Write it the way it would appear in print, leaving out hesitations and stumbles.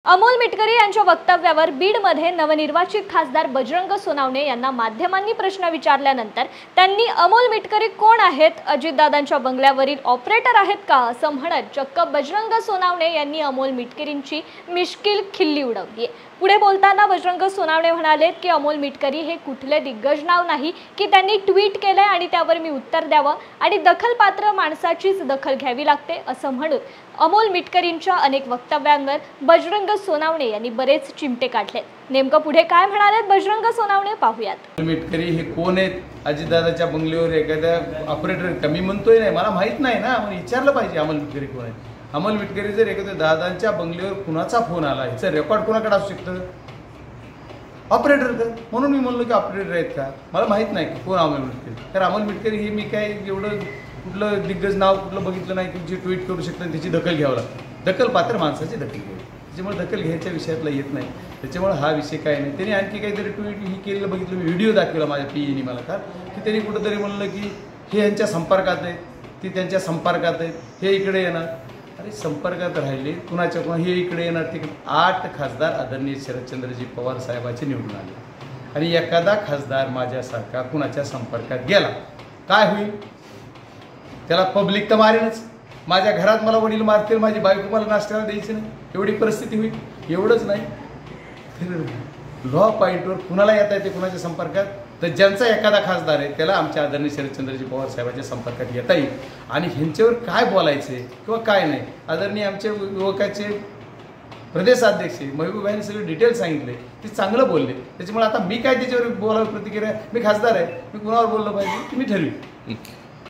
अमोल मिटकरी यांच्या वक्तव्यावर बीडमध्ये नवनिर्वाचित खासदार बजरंग सोनावणे यांना माध्यमांनी प्रश्न विचारल्यानंतर त्यांनी अमोल मिटकरी कोण आहेत, अजितदादांच्या बंगल्यावरील ऑपरेटर आहेत का असं म्हणत चक्क बजरंग सोनावणे यांनी अमोल मिटकरींची मिश्किल खिल्ली उडवली। पुढे बोलताना बजरंग सोनावणे म्हणाले की अमोल मिटकरी हे कुठले दिग्गज नाव नाही की त्यांनी ट्विट केले आणि त्यावर मी उत्तर द्यावं आणि दखलपात्र माणसाचीच दखल घ्यावी लागते असं म्हणून अमोल मिटकरींच्या अनेक वक्तव्यांवर बजरंग सोनावणे यांनी बरेच चिमटे काढले। नेमकं पुढे काय म्हणालेत बजरंग सोनावणे पाहूयात। मिटकरी हे कोण आहेत? अजितदादाच्या बंगल्यावर एखाद्या ऑपरेटर कमी म्हणतोय नाही, मला माहित नाही ना, मग विचारलं पाहिजे अमोल मिटकरी कोण आहेत। अमोल मिटकरी जर एखाद्या दादांच्या बंगल्यावर कुणाचा फोन आला याचं रेकॉर्ड कोणाकडे असू शकतं? ऑपरेटर का? म्हणून मी म्हणलो की ऑपरेटर आहेत का, मला माहित नाही कोण अमोल मिटकरी। तर अमोल मिटकरी हे मी काय एवढं कुठलं दिग्गज नाव कुठलं बघितलं नाही की जे ट्विट करू शकतं आणि त्याची दखल घ्यावं लागतं। दखलपात्र माणसाची दखल घ्यावी, त्याच्यामुळे दखल घ्यायच्या विषयातला येत नाही, त्याच्यामुळे हा विषय काय नाही। त्यांनी आणखी काहीतरी ट्विट ही केलेलं बघितलं, मी व्हिडिओ दाखवला माझ्या पीईनी मला का की त्यांनी कुठंतरी म्हणलं की हे यांच्या संपर्कात आहेत, ती त्यांच्या संपर्कात आहेत, हे इकडे येणार। अरे संपर्कात राहिले कुणाच्या कोणा, हे इकडे येणार तिकडे। 8 खासदार आदरणीय शरदचंद्रजी पवार साहेबांचे निवडून आले आणि एखादा खासदार माझ्यासारखा कुणाच्या संपर्कात गेला काय होईल? त्याला पब्लिक तर मारेनच। माझ्या घरात मला वडील मारतील, माझी बायको मला नाश्त्याला द्यायची नाही, एवढी परिस्थिती होईल। एवढंच नाही तर लॉ पॉईंटवर कुणाला येता येते कुणाच्या संपर्कात? तर ज्यांचा एखादा खासदार आहे त्याला आमच्या आदरणीय शरदचंद्रजी पवार साहेबांच्या संपर्कात येता येईल आणि ह्यांच्यावर काय बोलायचं आहे किंवा काय नाही। आदरणीय आमचे युवकाचे प्रदेशाध्यक्ष महबूबाईंनी सगळे डिटेल सांगितले, ते चांगलं बोलले, त्याच्यामुळे आता मी काय त्याच्यावर बोलावं प्रतिक्रिया, मी खासदार आहे, मी कुणावर बोललं पाहिजे की मी ठरवी।